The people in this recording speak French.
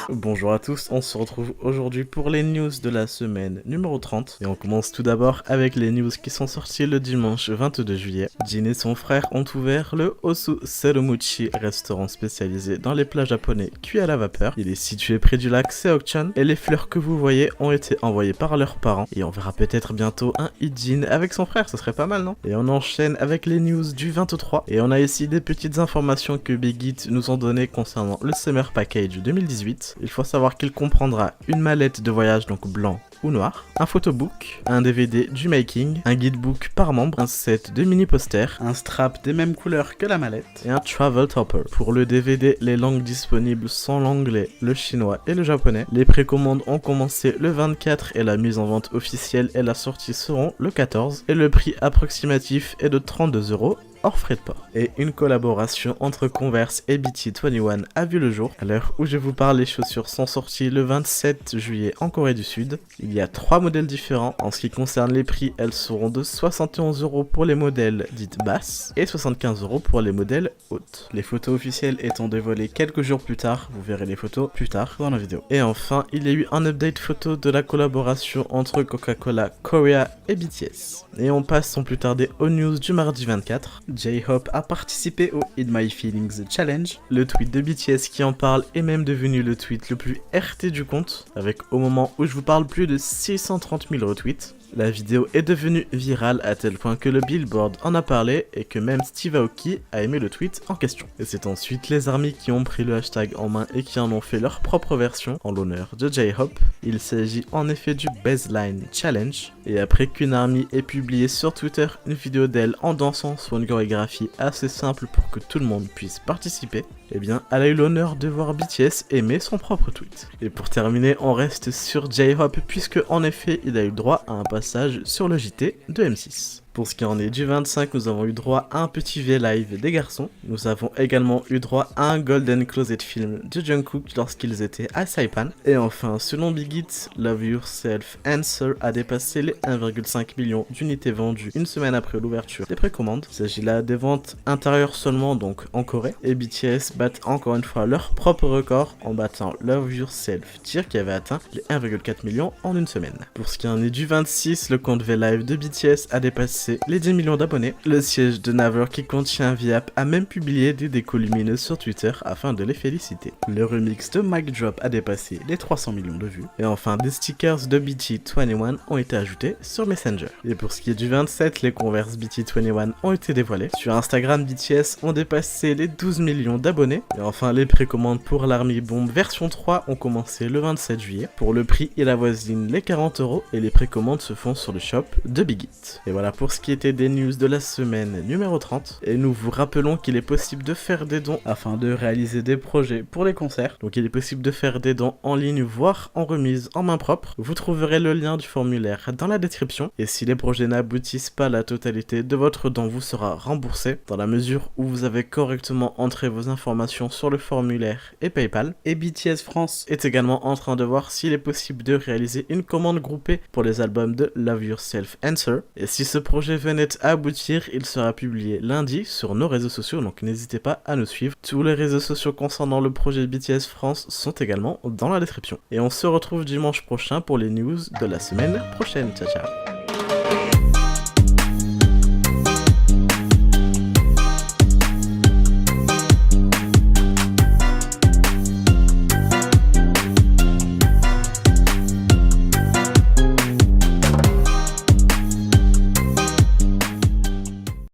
Bonjour à tous, on se retrouve aujourd'hui pour les news de la semaine numéro 30 et on commence tout d'abord avec les news qui sont sorties le dimanche 22 juillet. Jin et son frère ont ouvert le Osu Seromuchi, restaurant spécialisé dans les plats japonais cuits à la vapeur. Il est situé près du lac Seokchan et les fleurs que vous voyez ont été envoyées par leurs parents et on verra peut-être bientôt un Jin avec son frère, ce serait pas mal non? Et on enchaîne avec les news du 23 et on a ici des petites informations que Big Hit nous ont données concernant le Summer Package 2018. Il faut savoir qu'il comprendra une mallette de voyage donc blanc ou noir, un photobook, un DVD du making, un guidebook par membre, un set de mini posters, un strap des mêmes couleurs que la mallette et un travel topper. Pour le DVD, les langues disponibles sont l'anglais, le chinois et le japonais. Les précommandes ont commencé le 24 et la mise en vente officielle et la sortie seront le 14 et le prix approximatif est de 32€. Hors frais de port. Et une collaboration entre Converse et BT21 a vu le jour. À l'heure où je vous parle, les chaussures sont sorties le 27 juillet en Corée du Sud. Il y a 3 modèles différents. En ce qui concerne les prix, elles seront de 71€ pour les modèles dites basses et 75€ pour les modèles hautes. Les photos officielles étant dévoilées quelques jours plus tard, vous verrez les photos plus tard dans la vidéo. Et enfin, il y a eu un update photo de la collaboration entre Coca-Cola Korea et BTS. Et on passe sans plus tarder aux news du mardi 24. J-Hope a participé au In My Feelings Challenge. Le tweet de BTS qui en parle est même devenu le tweet le plus RT du compte, avec au moment où je vous parle plus de 630 000 retweets. La vidéo est devenue virale à tel point que le Billboard en a parlé et que même Steve Aoki a aimé le tweet en question. Et c'est ensuite les ARMY qui ont pris le hashtag en main et qui en ont fait leur propre version en l'honneur de J-Hope. Il s'agit en effet du Baseline Challenge. Et après qu'une ARMY ait publié sur Twitter une vidéo d'elle en dansant sur une chorégraphie assez simple pour que tout le monde puisse participer, eh bien, elle a eu l'honneur de voir BTS aimer son propre tweet. Et pour terminer, on reste sur J-Hope puisque en effet, il a eu droit à un passage sur le JT de M6. Pour ce qui en est du 25, nous avons eu droit à un petit V-Live des garçons. Nous avons également eu droit à un Golden Closet film de Jungkook lorsqu'ils étaient à Saipan. Et enfin, selon Big Hit, Love Yourself Answer a dépassé les 1,5 million d'unités vendues une semaine après l'ouverture des précommandes. Il s'agit là des ventes intérieures seulement, donc en Corée. Et BTS battent encore une fois leur propre record en battant Love Yourself Tear qui avait atteint les 1,4 millions en une semaine. Pour ce qui en est du 26, le compte V-Live de BTS a dépassé les 10 millions d'abonnés. Le siège de Naver qui contient Viap a même publié des décos lumineux sur Twitter afin de les féliciter. Le remix de Mic Drop a dépassé les 300 millions de vues. Et enfin, des stickers de BT21 ont été ajoutés sur Messenger. Et pour ce qui est du 27, les Converse BT21 ont été dévoilés. Sur Instagram, BTS ont dépassé les 12 millions d'abonnés. Et enfin, les précommandes pour l'Army Bomb version 3 ont commencé le 27 juillet. Pour le prix, il avoisine les 40€ et les précommandes se font sur le shop de Big Hit. Et voilà pour ce qui était des news de la semaine numéro 30. Et nous vous rappelons qu'il est possible de faire des dons afin de réaliser des projets pour les concerts. Donc il est possible de faire des dons en ligne, voire en remise en main propre. Vous trouverez le lien du formulaire dans la description. Et si les projets n'aboutissent pas, la totalité de votre don vous sera remboursée dans la mesure où vous avez correctement entré vos informations sur le formulaire et PayPal. Et BTS France est également en train de voir s'il est possible de réaliser une commande groupée pour les albums de Love Yourself Answer. Et si ce projet venait à aboutir, il sera publié lundi sur nos réseaux sociaux, donc n'hésitez pas à nous suivre. Tous les réseaux sociaux concernant le projet BTS France sont également dans la description. Et on se retrouve dimanche prochain pour les news de la semaine prochaine. Ciao ciao.